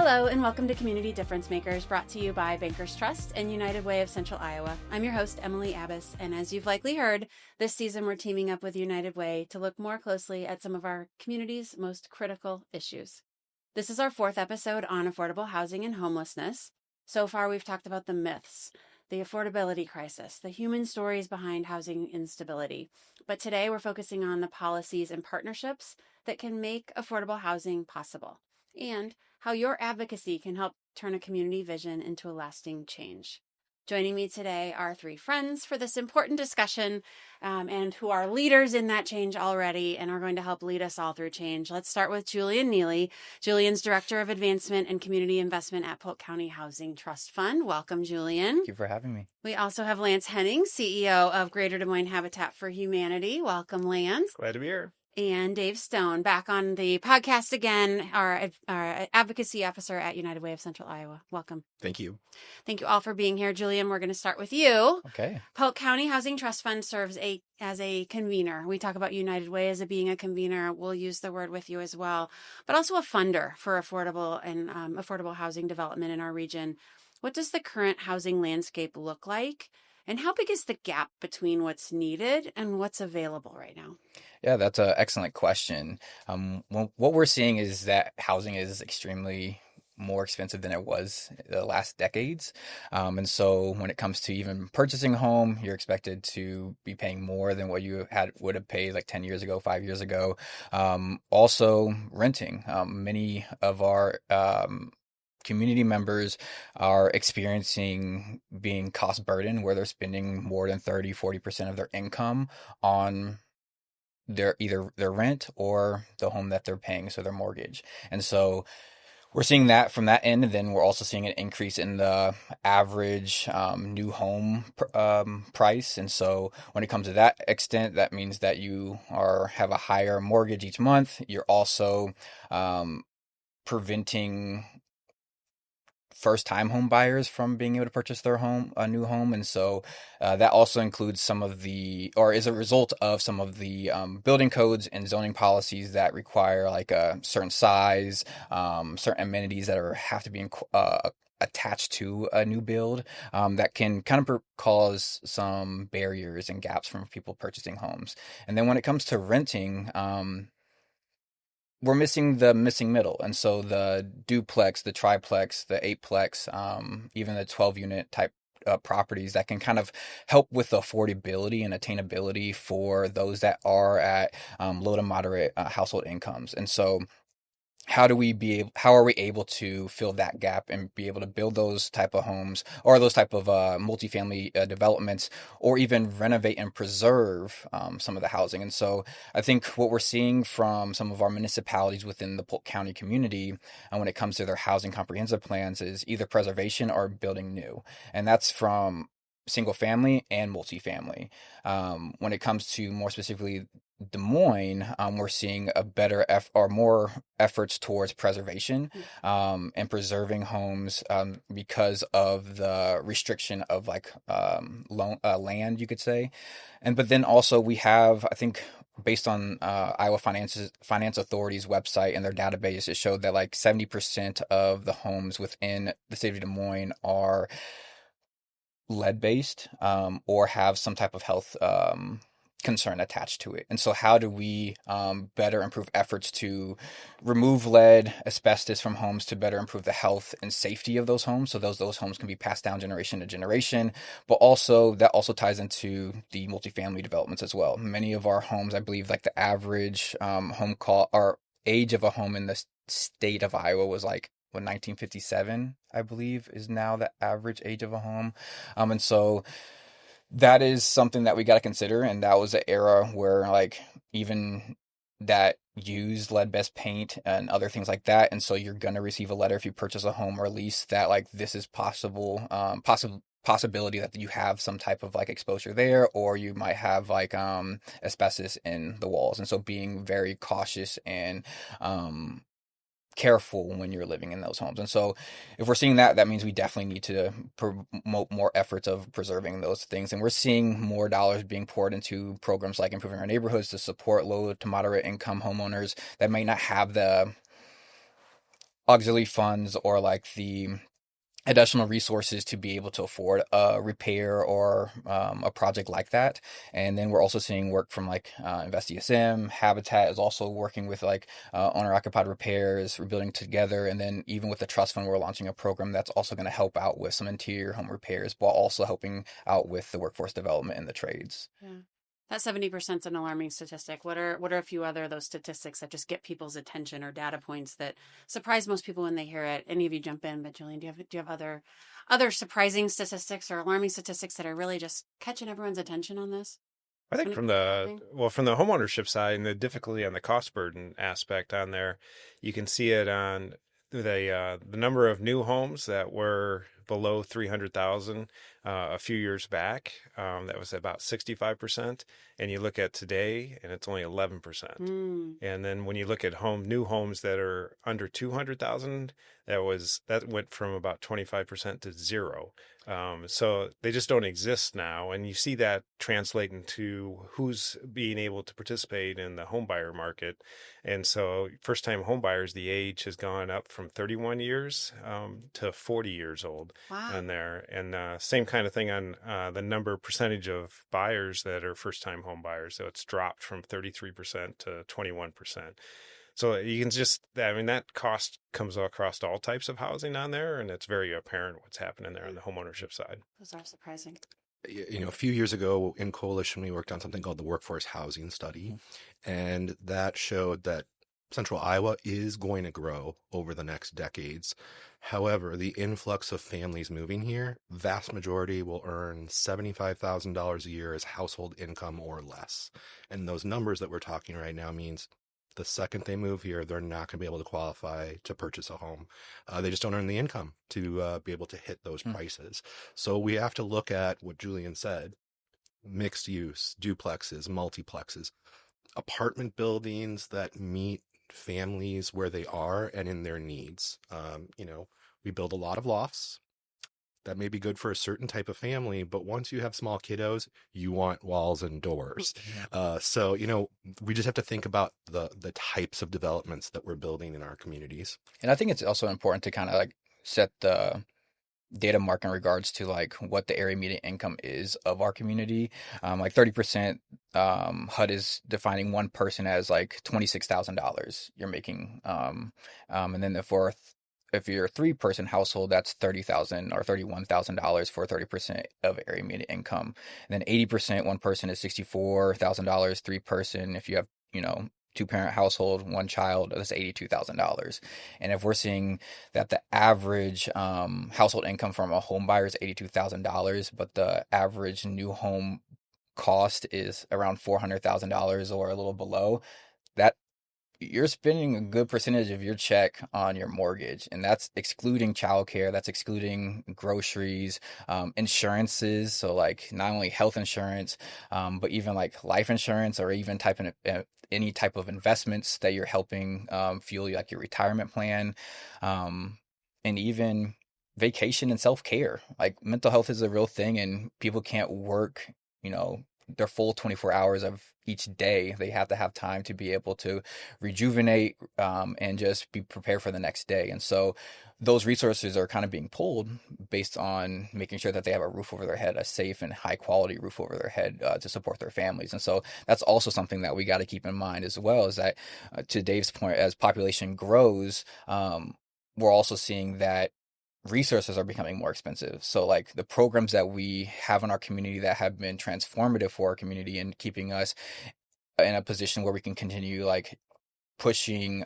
Hello and welcome to Community Difference Makers, brought to you by Bankers Trust and United Way of Central Iowa. I'm your host, Emily Abbas, and as you've likely heard, this season we're teaming up with United Way to look more closely at some of our community's most critical issues. This is our fourth episode on affordable housing and homelessness. So far, we've talked about the myths, the affordability crisis, the human stories behind housing instability. But today we're focusing on the policies and partnerships that can make affordable housing possible, and how your advocacy can help turn a community vision into a lasting change. Joining me today are three friends for this important discussion and who are leaders in that change already and are going to help lead us all through change. Let's start with Julian Neely. Julian's Director of Advancement and Community Investment at Polk County Housing Trust Fund. Welcome, Julian. Thank you for having me. We also have Lance Henning, CEO of Greater Des Moines Habitat for Humanity. Welcome, Lance. Glad to be here. And Dave Stone, back on the podcast again, our advocacy officer at United Way of Central Iowa. Welcome. Thank you. Thank you all for being here. Julian, we're going to start with you. Okay. Polk County Housing Trust Fund serves as a convener. We talk about United Way as being a convener. We'll use the word with you as well, but also a funder for affordable housing development in our region. What does the current housing landscape look like? And how big is the gap between what's needed and what's available right now? Yeah, that's an excellent question. What we're seeing is that housing is extremely more expensive than it was the last decades. And so when it comes to even purchasing a home, you're expected to be paying more than what you would have paid like 10 years ago, 5 years ago. Also renting. Many of our community members are experiencing being cost burdened, where they're spending more than 30-40% of their income on either their rent or the home that they're paying, so their mortgage. And so we're seeing that from that end, and then we're also seeing an increase in the average new home price. And so when it comes to that extent, that means that you have a higher mortgage each month. You're also preventing first-time home buyers from being able to purchase a new home. And so that also includes is a result of some of the building codes and zoning policies that require like a certain size, certain amenities that have to be attached to a new build, that can kind of cause some barriers and gaps from people purchasing homes. And then when it comes to renting, we're missing the missing middle. And so the duplex, the triplex, the eightplex, even the 12-unit type properties that can kind of help with affordability and attainability for those that are at low to moderate household incomes. And so how are we able to fill that gap and be able to build those type of homes or those type of multifamily developments, or even renovate and preserve some of the housing? And so I think what we're seeing from some of our municipalities within the Polk County community, and when it comes to their housing comprehensive plans, is either preservation or building new. And that's from single family and multifamily. When it comes to more specifically Des Moines, we're seeing more efforts towards preservation and preserving homes because of the restriction of land, you could say. But then also we have, I think, based on Iowa Finance Authority's website and their database, it showed that like 70% of the homes within the city of Des Moines are lead-based or have some type of health concern attached to it. And so how do we better improve efforts to remove lead, asbestos from homes to better improve the health and safety of those homes, so those homes can be passed down generation to generation? But also that also ties into the multifamily developments as well. Many of our homes, I believe, like the average age of a home in the state of Iowa was like 1957, I believe, is now the average age of a home. And so that is something that we got to consider. And that was an era where like even that used lead-based paint and other things like that. And so you're going to receive a letter if you purchase a home or lease that like this is possibility that you have some type of like exposure there, or you might have like asbestos in the walls. And so being very cautious and careful when you're living in those homes. And so if we're seeing that means we definitely need to promote more efforts of preserving those things. And we're seeing more dollars being poured into programs like improving our neighborhoods to support low to moderate income homeowners that may not have the auxiliary funds or like the additional resources to be able to afford a repair or a project like that. And then we're also seeing work from like InvestESM, Habitat is also working with like owner-occupied repairs, rebuilding together. And then even with the trust fund, we're launching a program that's also going to help out with some interior home repairs, while also helping out with the workforce development in the trades. Yeah. That 70% is an alarming statistic. What are a few other of those statistics that just get people's attention, or data points that surprise most people when they hear it? Any of you jump in, but Julian, do you have other surprising statistics or alarming statistics that are really just catching everyone's attention on this? I think When it from comes to the housing? well, from the homeownership side and the difficulty on the cost burden aspect on there, you can see it on the number of new homes that were below 300,000 a few years back. That was about 65%, and you look at today, and it's only 11%. Mm. And then when you look at new homes that are under 200,000, that went from about 25% to zero. So they just don't exist now. And you see that translate into who's being able to participate in the home buyer market. And so first time home buyers, the age has gone up from 31 years to 40 years old Wow. on there. And same kind of thing on the percentage of buyers that are first time home buyers. So it's dropped from 33% to 21%. So you can that cost comes across all types of housing on there, and it's very apparent what's happening there on the homeownership side. Those are surprising. A few years ago in Coalition, we worked on something called the Workforce Housing Study, and that showed that Central Iowa is going to grow over the next decades. However, the influx of families moving here, vast majority will earn $75,000 a year as household income or less. And those numbers that we're talking right now means the second they move here, they're not going to be able to qualify to purchase a home. They just don't earn the income to be able to hit those prices. So we have to look at what Julian said, mixed use, duplexes, multiplexes, apartment buildings that meet families where they are and in their needs. We build a lot of lofts. That may be good for a certain type of family, but once you have small kiddos, you want walls and doors. So we just have to think about the types of developments that we're building in our communities. And I think it's also important to kind of like set the data mark in regards to like what the area median income is of our community. Like 30%, HUD is defining one person as like $26,000 you're making. And then if you're a 3-person household, that's $30,000 or $31,000 for 30% of area median income. And then 80%, one person is $64,000, 3-person. If you have, 2-parent household, 1 child, that's $82,000. And if we're seeing that the average household income from a home buyer is $82,000, but the average new home cost is around $400,000 or a little below, that you're spending a good percentage of your check on your mortgage, and that's excluding childcare, that's excluding groceries, insurances. So like not only health insurance, but even like life insurance, or even any type of investments that you're helping fuel like your retirement plan, and even vacation and self-care. Like mental health is a real thing, and people can't work, their full 24 hours of each day. They have to have time to be able to rejuvenate, and just be prepared for the next day. And so those resources are kind of being pulled based on making sure that they have a roof over their head, a safe and high quality roof over their head, to support their families. And so that's also something that we got to keep in mind as well, is that, to Dave's point, as population grows, we're also seeing that resources are becoming more expensive. So like the programs that we have in our community that have been transformative for our community and keeping us in a position where we can continue like pushing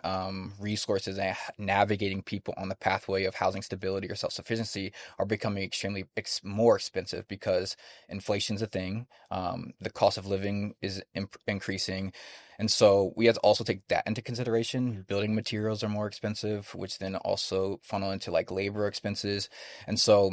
resources and navigating people on the pathway of housing stability or self-sufficiency are becoming extremely more expensive, because inflation's a thing. The cost of living is increasing. And so we have to also take that into consideration. Building materials are more expensive, which then also funnel into like labor expenses. And so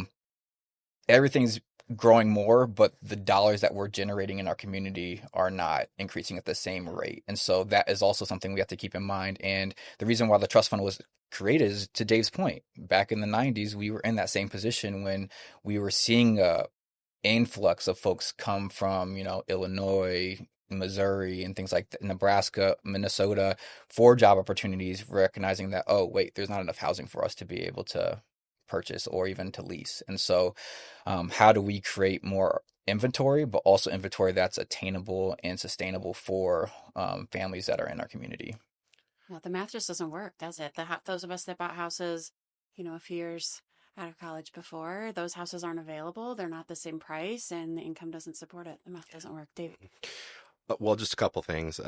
everything's growing more, but the dollars that we're generating in our community are not increasing at the same rate. And so that is also something we have to keep in mind. And the reason why the trust fund was created is, to Dave's point, back in the 90s, we were in that same position when we were seeing a influx of folks come from, Illinois, Missouri and things like that, Nebraska, Minnesota, for job opportunities, recognizing that, oh, wait, there's not enough housing for us to be able to purchase or even to lease. And so how do we create more inventory, but also inventory that's attainable and sustainable for families that are in our community? Well, the math just doesn't work, does it? Those of us that bought houses, a few years out of college before, those houses aren't available. They're not the same price, and the income doesn't support it. The math doesn't work, David. Well, just a couple things.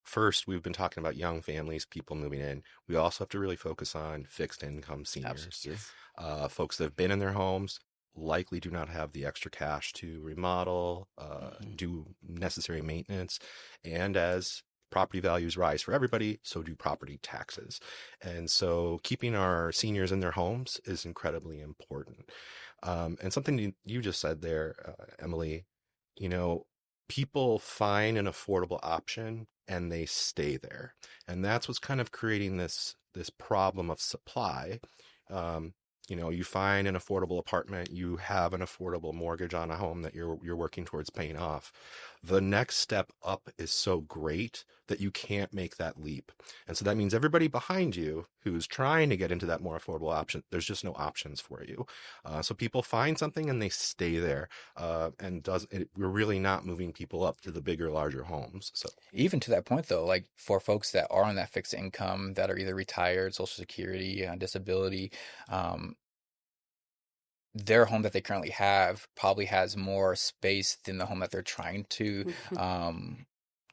First, we've been talking about young families, people moving in. We also have to really focus on fixed income seniors. Absolutely. Folks that have been in their homes likely do not have the extra cash to remodel, do necessary maintenance. And as property values rise for everybody, so do property taxes. And so keeping our seniors in their homes is incredibly important. And something you just said there, Emily, people find an affordable option and they stay there. And that's what's kind of creating this problem of supply. You find an affordable apartment, you have an affordable mortgage on a home that you're working towards paying off. The next step up is so great that you can't make that leap. And so that means everybody behind you who's trying to get into that more affordable option, there's just no options for you. So people find something and they stay there. We're really not moving people up to the bigger, larger homes. So even to that point, though, like for folks that are on that fixed income, that are either retired, Social Security, disability, their home that they currently have probably has more space than the home that they're trying to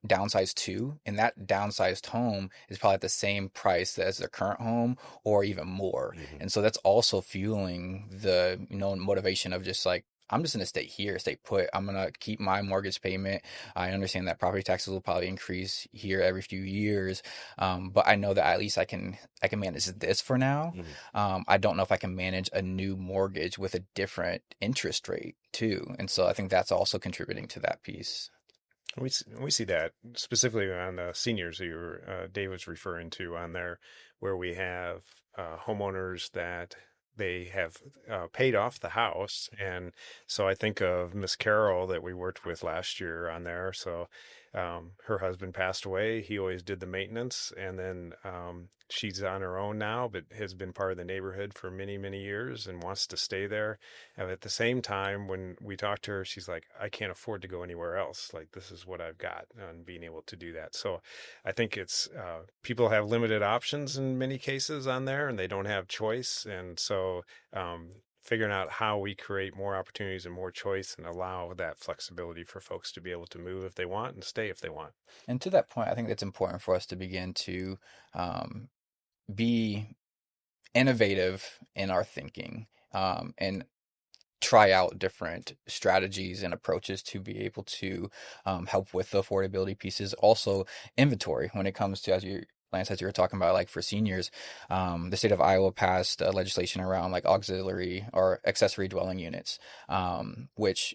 downsize to. And that downsized home is probably at the same price as their current home or even more. Mhm. And so that's also fueling the, motivation of just like, I'm just going to stay here, stay put. I'm going to keep my mortgage payment. I understand that property taxes will probably increase here every few years. But I know that at least I can manage this for now. I don't know if I can manage a new mortgage with a different interest rate too. And so I think that's also contributing to that piece. We see that specifically on the seniors who Dave was referring to on there, where we have homeowners that they have paid off the house. And so I think of Miss Carol that we worked with last year on there. So her husband passed away. He always did the maintenance. And then she's on her own now, but has been part of the neighborhood for many, many years and wants to stay there. And at the same time, when we talked to her, she's like, I can't afford to go anywhere else. Like, this is what I've got, and being able to do that. So I think it's people have limited options in many cases on there, and they don't have choice. And so figuring out how we create more opportunities and more choice and allow that flexibility for folks to be able to move if they want and stay if they want. And to that point, I think it's important for us to begin to be innovative in our thinking and try out different strategies and approaches to be able to help with the affordability pieces. Also, inventory when it comes to, Lance, as you were talking about, like for seniors, the state of Iowa passed legislation around like auxiliary or accessory dwelling units, which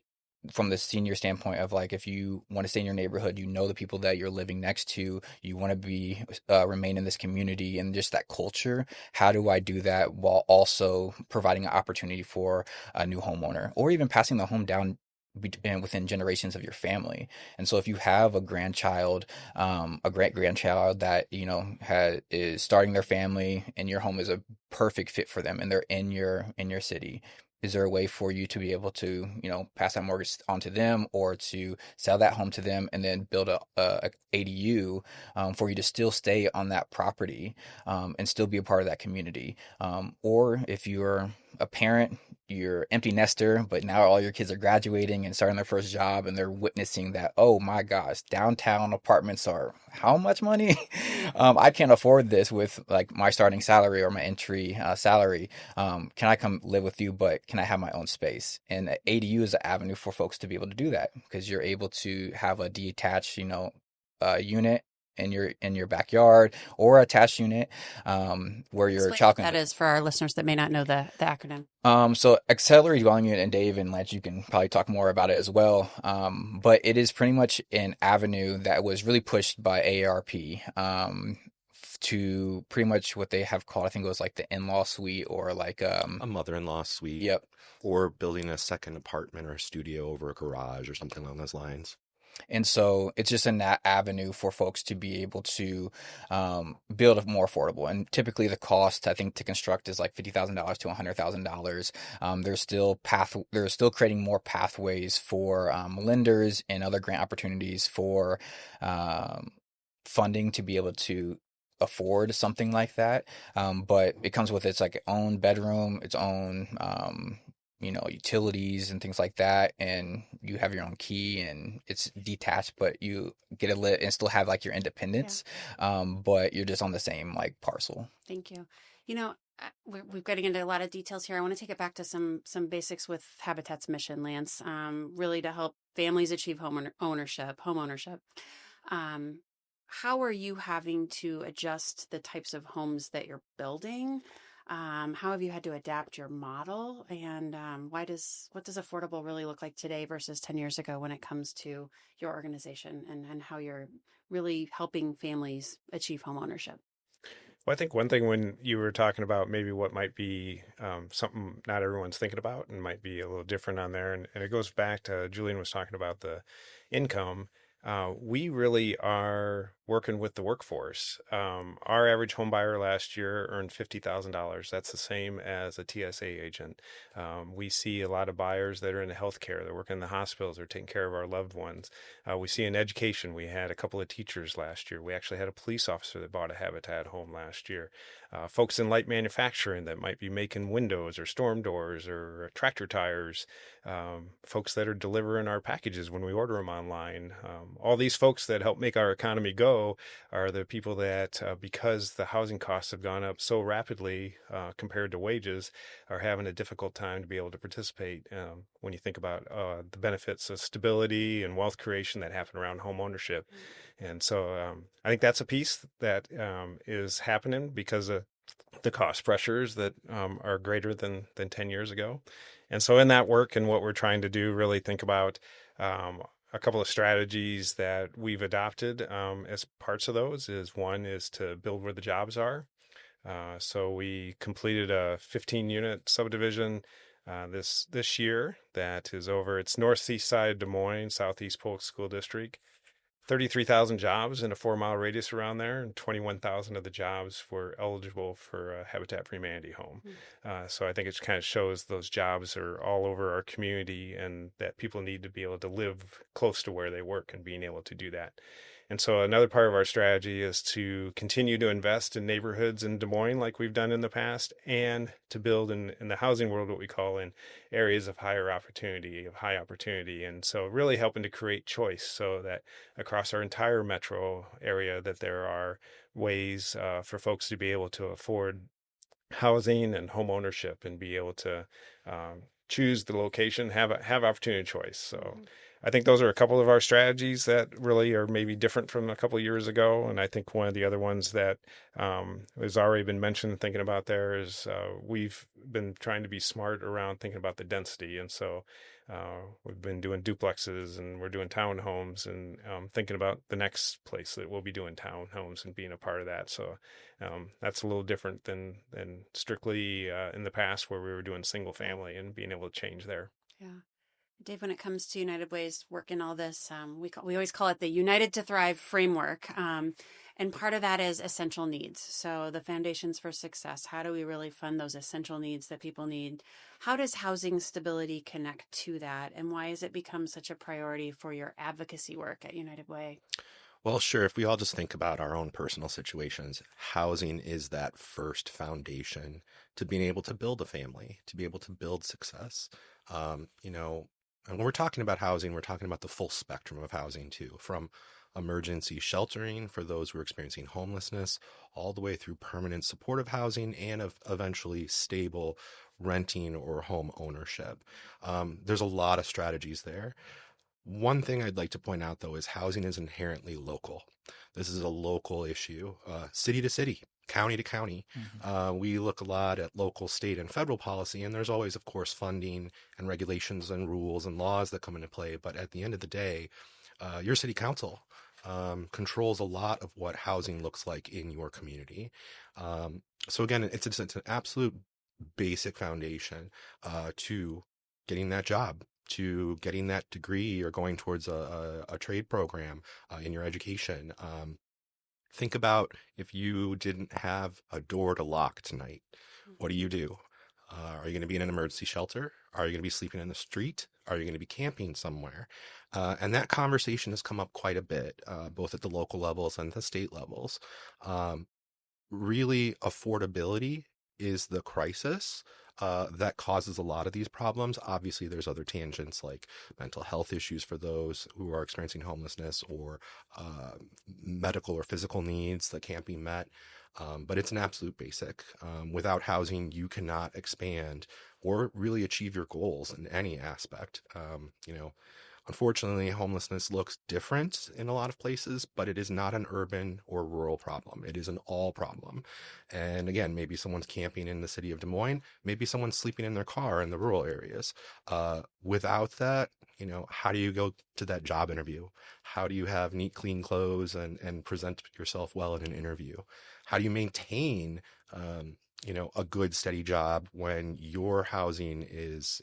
from the senior standpoint of like, if you want to stay in your neighborhood, the people that you're living next to, you want to be remain in this community and just that culture. How do I do that while also providing an opportunity for a new homeowner or even passing the home down within generations of your family? And so if you have a grandchild, a great grandchild that is starting their family, and your home is a perfect fit for them, and they're in your city, is there a way for you to be able to pass that mortgage onto them, or to sell that home to them and then build a ADU for you to still stay on that property and still be a part of that community? Or if you're a parent, you're empty nester, but now all your kids are graduating and starting their first job, and they're witnessing that, oh my gosh, downtown apartments are how much money? I can't afford this with like my starting salary or my entry salary. Can I come live with you, but can I have my own space? And ADU is an avenue for folks to be able to do that, because you're able to have a detached, unit in your backyard, or attached unit where your Explain child what that is for our listeners that may not know the acronym. So auxiliary dwelling unit, and Dave and Lance, you can probably talk more about it as well. But it is pretty much an avenue that was really pushed by AARP to pretty much what they have called, I think it was like the in-law suite, or like a mother-in-law suite. Yep. Or building a second apartment or a studio over a garage or something along those lines. And so it's just in that avenue for folks to be able to build a more affordable. And typically the cost, I think, to construct is like $50,000 to $100,000. There's still creating more pathways for lenders and other grant opportunities for um, funding to be able to afford something like that. But it comes with its like own bedroom, its own utilities and things like that, and you have your own key and it's detached, but you get a lit and still have like your independence. But you're just on the same like parcel. Thank you. We're getting into a lot of details here. I want to take it back to some basics with Habitat's mission, Lance, really to help families achieve home ownership. How are you having to adjust the types of homes that you're building? How have you had to adapt your model? And what does affordable really look like today versus 10 years ago when it comes to your organization and how you're really helping families achieve home ownership? Well, I think one thing when you were talking about maybe what might be something not everyone's thinking about and might be a little different on there, and it goes back to Julian was talking about the income. We really are working with the workforce. Our average home buyer last year earned $50,000. That's the same as a TSA agent. We see a lot of buyers that are in the healthcare. They're working in the hospitals. They're taking care of our loved ones. We see in education. We had a couple of teachers last year. We actually had a police officer that bought a Habitat home last year. Folks in light manufacturing that might be making windows or storm doors or tractor tires. Folks that are delivering our packages when we order them online. All these folks that help make our economy go are the people that, because the housing costs have gone up so rapidly compared to wages, are having a difficult time to be able to participate when you think about the benefits of stability and wealth creation that happen around home ownership. And so I think that's a piece that is happening because of the cost pressures that are greater than 10 years ago. And so in that work and what we're trying to do, really think about a couple of strategies that we've adopted as parts of those is one is to build where the jobs are. So we completed a 15-unit subdivision this year that is over. It's northeast side of Des Moines, southeast Polk School District. 33,000 jobs in a 4-mile radius around there, and 21,000 of the jobs were eligible for a Habitat for Humanity home. So I think it kind of shows those jobs are all over our community and that people need to be able to live close to where they work and being able to do that. And so another part of our strategy is to continue to invest in neighborhoods in Des Moines like we've done in the past, and to build in the housing world what we call in areas of high opportunity. And so really helping to create choice so that across our entire metro area that there are ways for folks to be able to afford housing and home ownership and be able to choose the location, have opportunity choice. So I think those are a couple of our strategies that really are maybe different from a couple of years ago. And I think one of the other ones that has already been mentioned, thinking about there is we've been trying to be smart around thinking about the density. And so we've been doing duplexes and we're doing townhomes and thinking about the next place that we'll be doing townhomes and being a part of that. So that's a little different than strictly in the past where we were doing single family and being able to change there. Yeah. Dave, when it comes to United Way's work in all this, we always call it the United to Thrive framework. And part of that is essential needs. So the foundations for success, how do we really fund those essential needs that people need? How does housing stability connect to that? And why has it become such a priority for your advocacy work at United Way? Well, sure. If we all just think about our own personal situations, housing is that first foundation to being able to build a family, to be able to build success. And when we're talking about housing, we're talking about the full spectrum of housing too, from emergency sheltering for those who are experiencing homelessness, all the way through permanent supportive housing and eventually stable renting or home ownership. There's a lot of strategies there. One thing I'd like to point out, though, is housing is inherently local. This is a local issue, city to city, county to county. We look a lot at local, state, and federal policy, and there's always, of course, funding and regulations and rules and laws that come into play. But at the end of the day, your city council controls a lot of what housing looks like in your community. So again, it's an absolute basic foundation to getting that job, to getting that degree or going towards a trade program in your education. Think about if you didn't have a door to lock tonight. What do you do? Are you going to be in an emergency shelter? Are you going to be sleeping in the street? Are you going to be camping somewhere? And that conversation has come up quite a bit, both at the local levels and the state levels. Really, affordability is the crisis that causes a lot of these problems. Obviously, there's other tangents like mental health issues for those who are experiencing homelessness, or medical or physical needs that can't be met. But it's an absolute basic. Without housing, you cannot expand or really achieve your goals in any aspect. Unfortunately, homelessness looks different in a lot of places, but it is not an urban or rural problem. It is an all problem. And again, maybe someone's camping in the city of Des Moines, maybe someone's sleeping in their car in the rural areas. Without that, how do you go to that job interview? How do you have neat, clean clothes and present yourself well in an interview? How do you maintain, a good, steady job when your housing is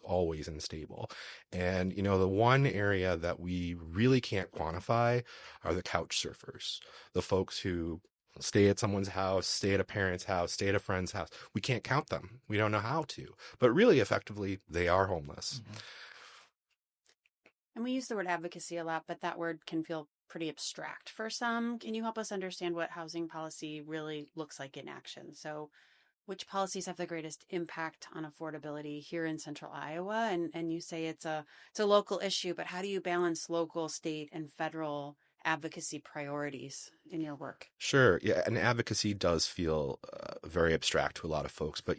always unstable? And, the one area that we really can't quantify are the couch surfers, the folks who stay at someone's house, stay at a parent's house, stay at a friend's house. We can't count them. We don't know how to, but really effectively, they are homeless. Mm-hmm. And we use the word advocacy a lot, but that word can feel pretty abstract for some. Can you help us understand what housing policy really looks like in action? So which policies have the greatest impact on affordability here in central Iowa? And you say it's a local issue, but how do you balance local, state, and federal advocacy priorities in your work? Sure. Yeah. And advocacy does feel very abstract to a lot of folks, but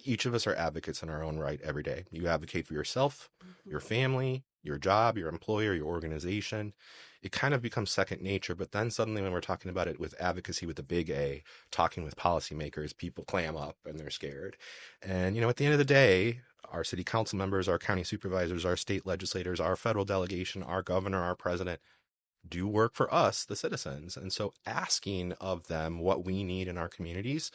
each of us are advocates in our own right every day. You advocate for yourself, your family, your job, your employer, your organization. It kind of becomes second nature, but then suddenly when we're talking about it with advocacy with a big A, talking with policymakers, people clam up and they're scared. And, at the end of the day, our city council members, our county supervisors, our state legislators, our federal delegation, our governor, our president do work for us, the citizens. And so asking of them what we need in our communities,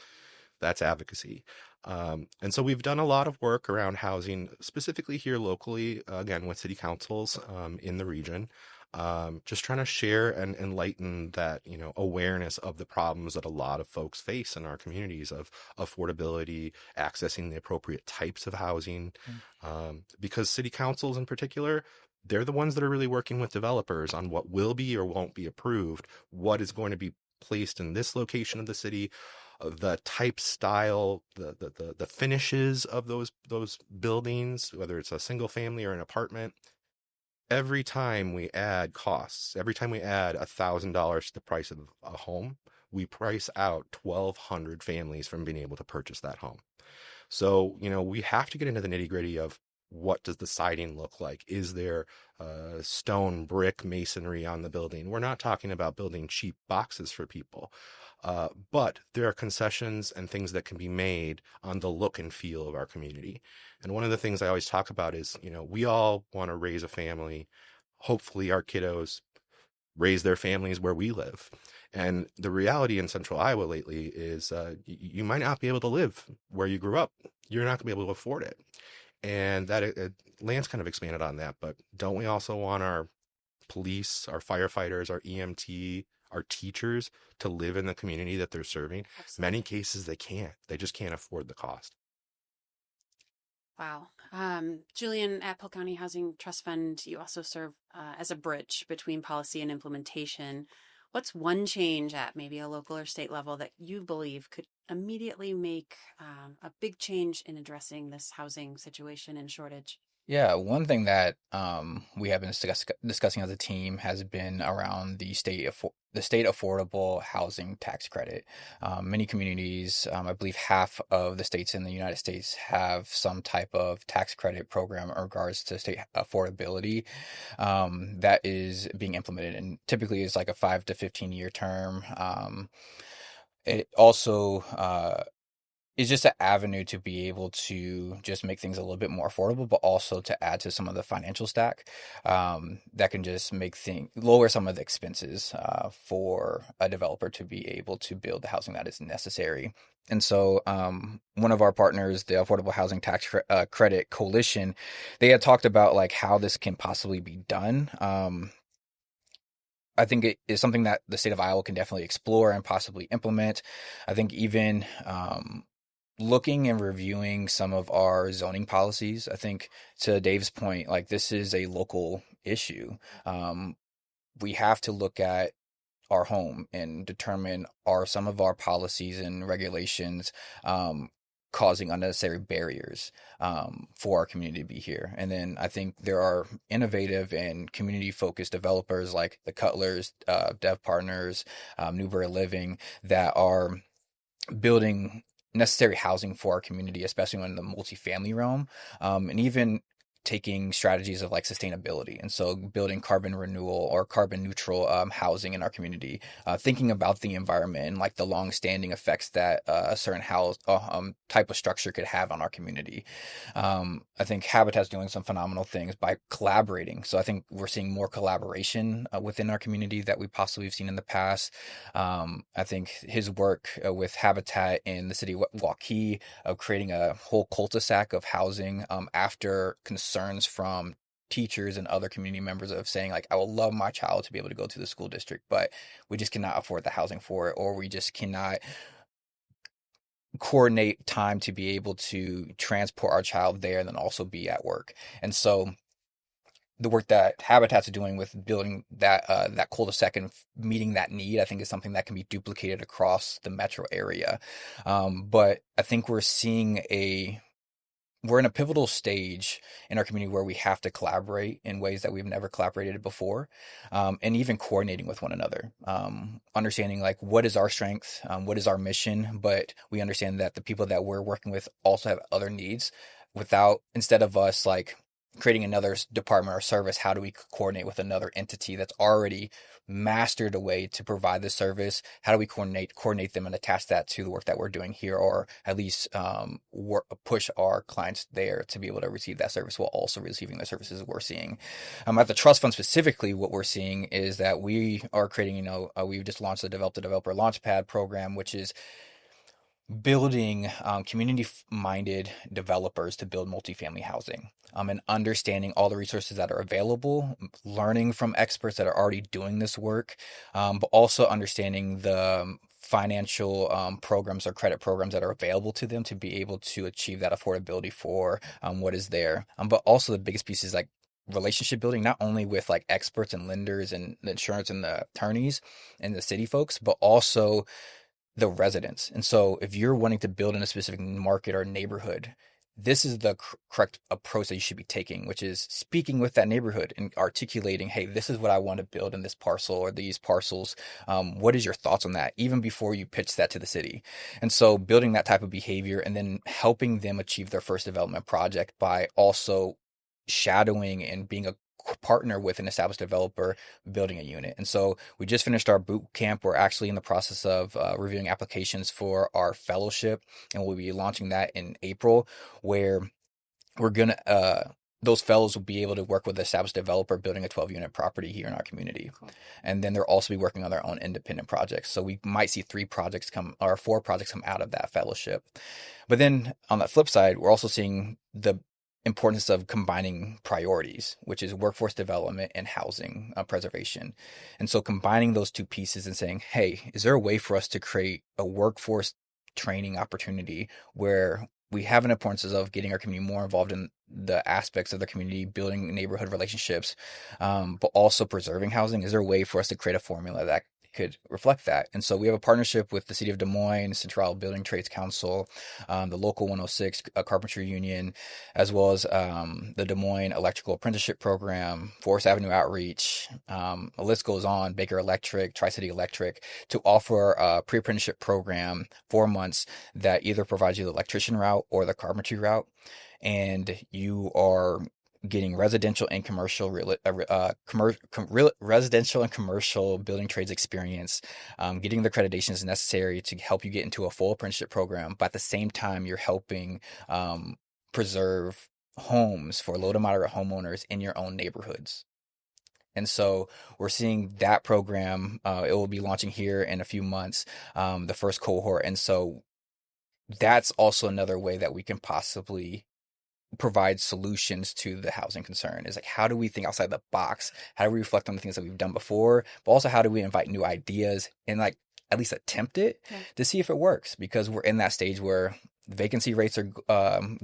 that's advocacy. And so we've done a lot of work around housing, specifically here locally, again, with city councils in the region, just trying to share and enlighten that, awareness of the problems that a lot of folks face in our communities of affordability, accessing the appropriate types of housing, because city councils in particular, they're the ones that are really working with developers on what will be or won't be approved, what is going to be placed in this location of the city, the type, style, the finishes of those buildings, whether it's a single family or an apartment. Every time we add costs, every time we add $1,000 to the price of a home, we price out 1,200 families from being able to purchase that home. So, we have to get into the nitty gritty of what does the siding look like? Is there stone, brick, masonry on the building? We're not talking about building cheap boxes for people, but there are concessions and things that can be made on the look and feel of our community. And one of the things I always talk about is, we all want to raise a family. Hopefully our kiddos raise their families where we live. And the reality in central Iowa lately is you might not be able to live where you grew up. You're not going to be able to afford it. And that Lance kind of expanded on that, but don't we also want our police, our firefighters, our EMT, our teachers to live in the community that they're serving? Absolutely. Many cases they can't. They just can't afford the cost. Wow. Julian, at Polk County Housing Trust Fund, you also serve as a bridge between policy and implementation. What's one change at maybe a local or state level that you believe could immediately make a big change in addressing this housing situation and shortage? Yeah, one thing that we have been discussing as a team has been around the state affordable housing tax credit. Many communities, I believe half of the states in the United States, have some type of tax credit program in regards to state affordability that is being implemented, and typically is like a 5 to 15 year term. It also is just an avenue to be able to just make things a little bit more affordable, but also to add to some of the financial stack that can just make things lower some of the expenses for a developer to be able to build the housing that is necessary. And so, one of our partners, the Affordable Housing Tax Credit Coalition, they had talked about like how this can possibly be done. I think it is something that the state of Iowa can definitely explore and possibly implement. I think even looking and reviewing some of our zoning policies. I think to Dave's point, like this is a local issue. We have to look at our home and determine are some of our policies and regulations causing unnecessary barriers for our community to be here. And then I think there are innovative and community focused developers like the Cutlers, Dev Partners, Newbury Living that are building necessary housing for our community, especially in the multifamily realm, and even taking strategies of like sustainability. And so building carbon renewal or carbon neutral housing in our community, thinking about the environment and like the long-standing effects that a certain house type of structure could have on our community. I think Habitat's doing some phenomenal things by collaborating. So I think we're seeing more collaboration within our community that we possibly have seen in the past. I think his work with Habitat in the city of Waukee of creating a whole cul-de-sac of housing after concerns from teachers and other community members of saying like, I would love my child to be able to go to the school district, but we just cannot afford the housing for it, or we just cannot coordinate time to be able to transport our child there and then also be at work. And so the work that Habitat's doing with building that that cul-de-sac and meeting that need, I think is something that can be duplicated across the metro area. But I think we're in a pivotal stage in our community where we have to collaborate in ways that we've never collaborated before, and even coordinating with one another, understanding like what is our strength, what is our mission, but we understand that the people that we're working with also have other needs. Instead of us like creating another department or service, how do we coordinate with another entity that's already mastered a way to provide the service? How do we coordinate them and attach that to the work that we're doing here, or at least push our clients there to be able to receive that service while also receiving the services we're seeing? At the trust fund specifically, what we're seeing is that we are creating, we've just launched the Develop the Developer Launchpad program, which is building community-minded developers to build multifamily housing, and understanding all the resources that are available, learning from experts that are already doing this work, but also understanding the financial programs or credit programs that are available to them to be able to achieve that affordability for what is there. But also the biggest piece is like relationship building, not only with like experts and lenders and the insurance and the attorneys and the city folks, but also the residents. And so if you're wanting to build in a specific market or neighborhood, this is the correct approach that you should be taking, which is speaking with that neighborhood and articulating, hey, this is what I want to build in this parcel or these parcels. What is your thoughts on that? Even before you pitch that to the city. And so building that type of behavior and then helping them achieve their first development project by also shadowing and being a partner with an established developer building a unit. And so we just finished our boot camp. We're actually in the process of reviewing applications for our fellowship, and we'll be launching that in April, where we're going to those fellows will be able to work with an established developer building a 12-unit property here in our community. Cool. And then they'll also be working on their own independent projects. So we might see 4 projects come out of that fellowship. But then on the flip side, we're also seeing the importance of combining priorities, which is workforce development and housing preservation. And so combining those two pieces and saying, hey, is there a way for us to create a workforce training opportunity where we have an importance of getting our community more involved in the aspects of the community, building neighborhood relationships, but also preserving housing? Is there a way for us to create a formula that could reflect that? And so we have a partnership with the City of Des Moines, Central Building Trades Council, the Local 106 Carpentry Union, as well as the Des Moines Electrical Apprenticeship Program, Forest Avenue Outreach, a list goes on, Baker Electric, Tri-City Electric, to offer a pre-apprenticeship program, 4 months, that either provides you the electrician route or the carpentry route. And you are getting residential and commercial residential and commercial building trades experience, getting the accreditations necessary to help you get into a full apprenticeship program, but at the same time you're helping preserve homes for low to moderate homeowners in your own neighborhoods. And so we're seeing that program. It will be launching here in a few months, the first cohort. And so that's also another way that we can possibly provide solutions to the housing concern, is like, how do we think outside the box? How do we reflect on the things that we've done before? But also, how do we invite new ideas and like at least attempt it to see if it works? Because we're in that stage where vacancy rates are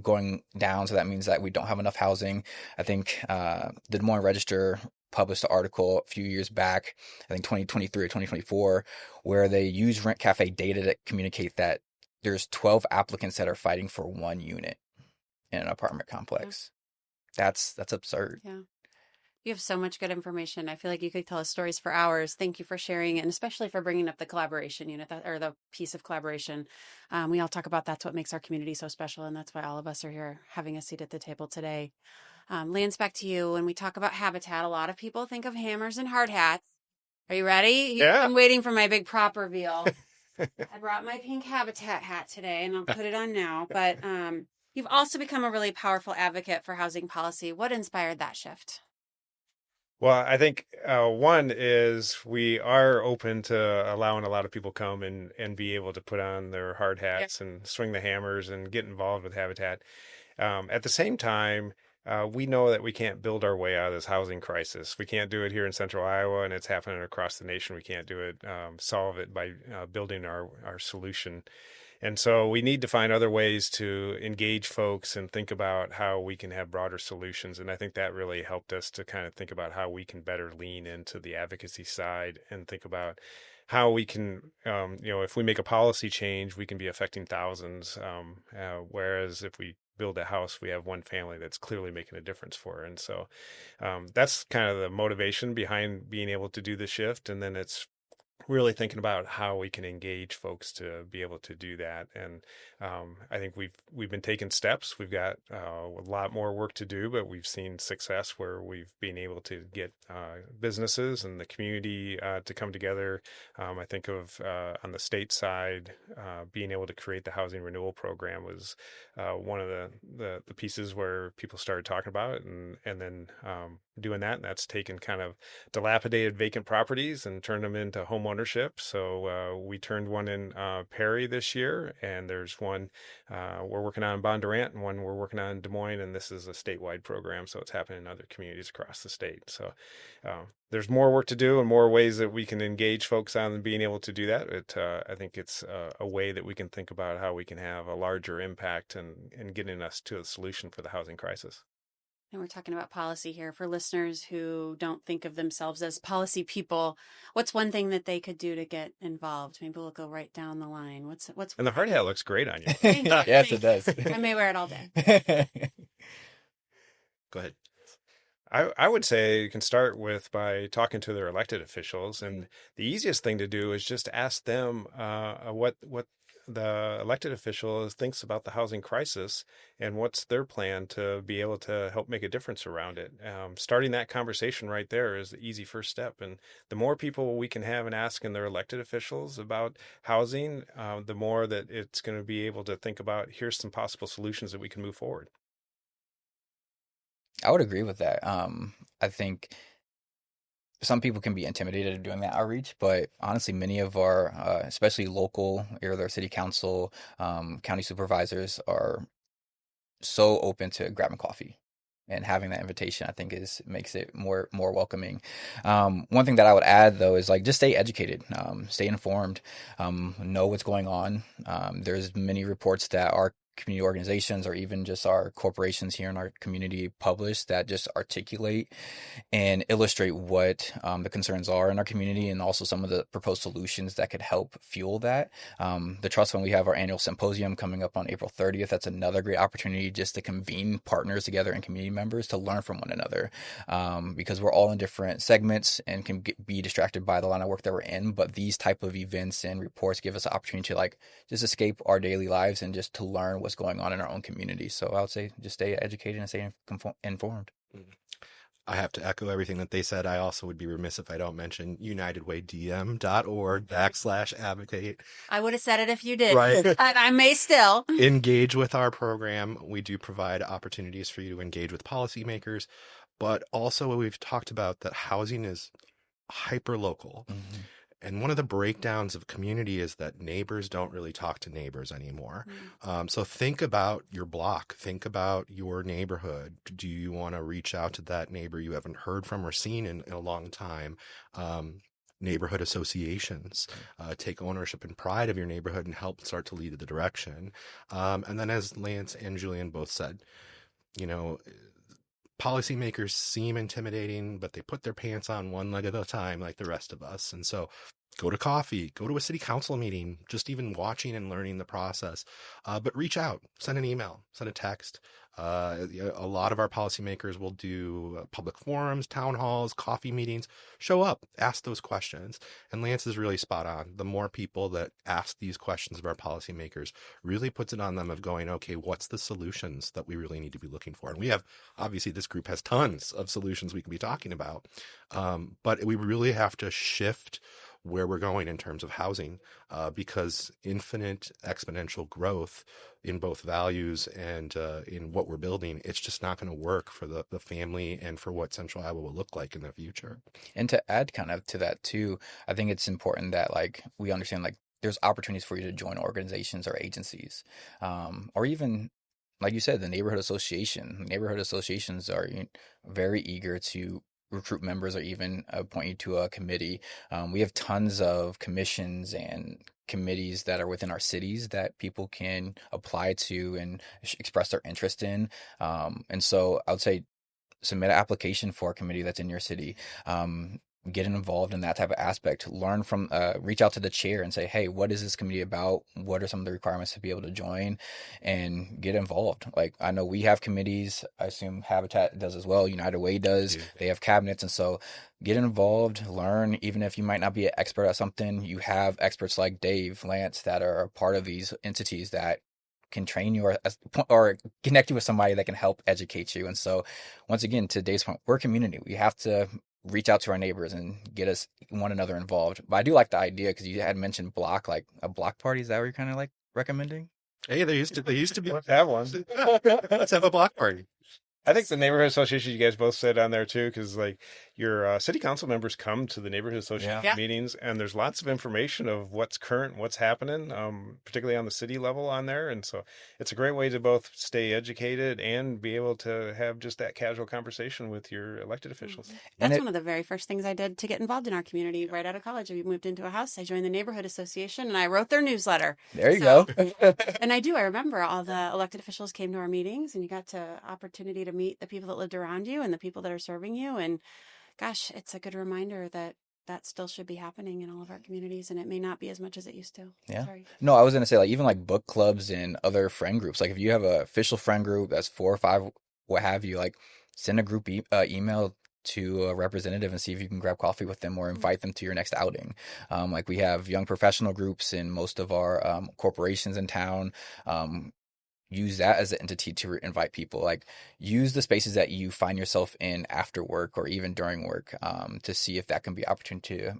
going down. So that means that we don't have enough housing. I think the Des Moines Register published an article a few years back, I think 2023 or 2024, where they use Rent Cafe data to communicate that there's 12 applicants that are fighting for one unit in an apartment complex. That's absurd. Yeah. You have so much good information. I feel like you could tell us stories for hours. Thank you for sharing it, and especially for bringing up the collaboration unit, or the piece of collaboration. We all talk about that's what makes our community so special, and that's why all of us are here having a seat at the table today. Lance, back to you. When we talk about Habitat, a lot of people think of hammers and hard hats. Are you ready? Yeah. I'm waiting for my big prop reveal. I brought my pink Habitat hat today, and I'll put it on now. But you've also become a really powerful advocate for housing policy. What inspired that shift? Well, I think one is we are open to allowing a lot of people come and be able to put on their hard hats and swing the hammers and get involved with Habitat. At the same time, we know that we can't build our way out of this housing crisis. We can't do it here in central Iowa, and it's happening across the nation. We can't do it, solve it by building our solution. And so we need to find other ways to engage folks and think about how we can have broader solutions. And I think that really helped us to kind of think about how we can better lean into the advocacy side and think about how we can, if we make a policy change, we can be affecting thousands. Whereas if we build a house, we have one family that's clearly making a difference for. And so that's kind of the motivation behind being able to do the shift. And then it's really thinking about how we can engage folks to be able to do that. And I think we've been taking steps. We've got a lot more work to do, but we've seen success where we've been able to get businesses and the community to come together. I think of on the state side, being able to create the housing renewal program was one of the pieces where people started talking about it, and then doing that. And that's taken kind of dilapidated vacant properties and turned them into home ownership. So we turned one in Perry this year, and there's one we're working on in Bondurant and one we're working on in Des Moines, and this is a statewide program, so it's happening in other communities across the state. So there's more work to do and more ways that we can engage folks on being able to do that. I think it's a way that we can think about how we can have a larger impact in getting us to a solution for the housing crisis. And we're talking about policy here. For listeners who don't think of themselves as policy people, what's one thing that they could do to get involved? Maybe we'll go right down the line. What's And the hard hat looks great on you. Yes, it does. I may wear it all day. Go ahead. I would say you can start by talking to their elected officials, and the easiest thing to do is just ask them what the elected official thinks about the housing crisis and what's their plan to be able to help make a difference around it. Starting that conversation right there is the easy first step. And the more people we can have and asking their elected officials about housing, the more that it's going to be able to think about, here's some possible solutions that we can move forward. I would agree with that. I think some people can be intimidated of doing that outreach, but honestly, many of our, especially local, either city council, county supervisors, are so open to grabbing coffee, and having that invitation, I think, makes it more welcoming. One thing that I would add, though, is just stay educated, stay informed, know what's going on. There's many reports that our community organizations or even just our corporations here in our community publish that just articulate and illustrate what the concerns are in our community, and also some of the proposed solutions that could help fuel that. The Trust Fund, we have our annual symposium coming up on April 30th. That's another great opportunity just to convene partners together and community members to learn from one another, because we're all in different segments and can be distracted by the line of work that we're in. But these type of events and reports give us an opportunity to just escape our daily lives and just to learn what's going on in our own community. So I would say just stay educated and stay informed. I have to echo everything that they said. I also would be remiss if I don't mention unitedwaydm.org/advocate. I would have said it if you did. Right. And I may still. Engage with our program. We do provide opportunities for you to engage with policymakers, but also we've talked about that housing is hyper local. Mm-hmm. And one of the breakdowns of community is that neighbors don't really talk to neighbors anymore. So think about your block. Think about your neighborhood. Do you want to reach out to that neighbor you haven't heard from or seen in a long time? Neighborhood associations, take ownership and pride of your neighborhood and help start to lead the direction. And then, as Lance and Julian both said, policymakers seem intimidating, but they put their pants on one leg at a time like the rest of us. And so go to coffee, go to a city council meeting, just even watching and learning the process. But reach out, send an email, send a text. A lot of our policymakers will do public forums, town halls, coffee meetings. Show up, ask those questions. And Lance is really spot on. The more people that ask these questions of our policymakers really puts it on them of going, okay, what's the solutions that we really need to be looking for? And we have, obviously, this group has tons of solutions we can be talking about. But we really have to shift where we're going in terms of housing, because infinite exponential growth in both values and in what we're building, it's just not going to work for the family and for what Central Iowa will look like in the future. And to add kind of to that too, I think it's important that we understand there's opportunities for you to join organizations or agencies, or even, like you said, the neighborhood association. Neighborhood associations are very eager to recruit members or even appoint you to a committee. We have tons of commissions and committees that are within our cities that people can apply to and express their interest in. And so I would say submit an application for a committee that's in your city. Get involved in that type of aspect. Learn from, reach out to the chair and say, hey, what is this committee about? What are some of the requirements to be able to join? And get involved. I know we have committees. I assume Habitat does as well. United Way does. They have cabinets. And so get involved, learn. Even if you might not be an expert at something, you have experts like Dave, Lance, that are a part of these entities that can train you or connect you with somebody that can help educate you. And so once again, to Dave's point, we're a community. We have to reach out to our neighbors and get us one another involved. But I do like the idea, because you had mentioned block, like a block party. Is that what you're kind of recommending? Hey, they used to be. Let's have one. Let's have a block party. I think the neighborhood association you guys both said on there too, because your city council members come to the neighborhood association meetings, and there's lots of information of what's current, what's happening, particularly on the city level on there. And so it's a great way to both stay educated and be able to have just that casual conversation with your elected officials. That's one of the very first things I did to get involved in our community right out of college. We moved into a house. I joined the neighborhood association and I wrote their newsletter. There you go. And I remember all the elected officials came to our meetings, and you got to opportunity to meet the people that lived around you and the people that are serving you. And gosh, it's a good reminder that still should be happening in all of our communities, and it may not be as much as it used to. Yeah. Sorry. No, I was going to say, even book clubs and other friend groups. If you have an official friend group that's 4 or 5, what have you, send a group email to a representative and see if you can grab coffee with them or invite them to your next outing. We have young professional groups in most of our corporations in town. Use that as an entity to invite people. Use the spaces that you find yourself in after work or even during work, to see if that can be an opportunity to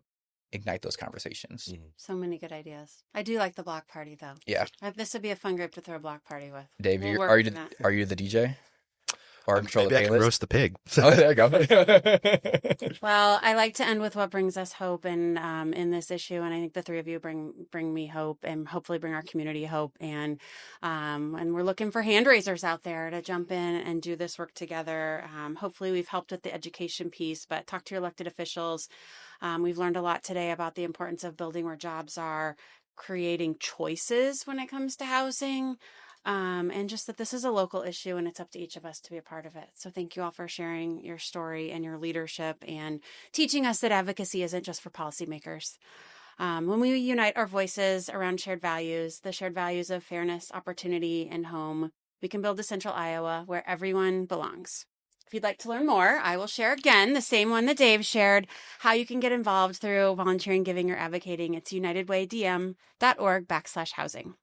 ignite those conversations. Mm-hmm. So many good ideas. I do like the block party, though. Yeah. This would be a fun group to throw a block party with. Dave, are you the DJ? Or control Maybe the I playlist? can roast the pig. Oh, there you go. Well, I like to end with what brings us hope in this issue, and I think the three of you bring me hope, and hopefully bring our community hope. And we're looking for hand raisers out there to jump in and do this work together. Hopefully, we've helped with the education piece, but talk to your elected officials. We've learned a lot today about the importance of building where jobs are, creating choices when it comes to housing. And just that this is a local issue and it's up to each of us to be a part of it. So thank you all for sharing your story and your leadership and teaching us that advocacy isn't just for policymakers. When we unite our voices around shared values, the shared values of fairness, opportunity, and home, we can build a Central Iowa where everyone belongs. If you'd like to learn more, I will share again the same one that Dave shared, how you can get involved through volunteering, giving, or advocating. It's unitedwaydm.org/housing.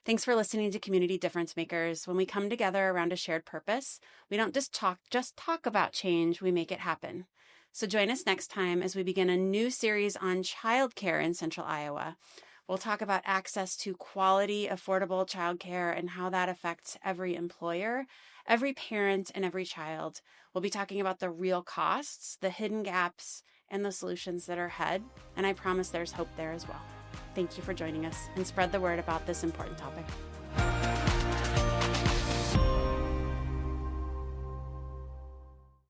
Thanks for listening to Community Difference Makers. When we come together around a shared purpose, we don't just talk about change, we make it happen. So join us next time as we begin a new series on childcare in Central Iowa. We'll talk about access to quality, affordable childcare and how that affects every employer, every parent, and every child. We'll be talking about the real costs, the hidden gaps, and the solutions that are ahead. And I promise there's hope there as well. Thank you for joining us, and spread the word about this important topic.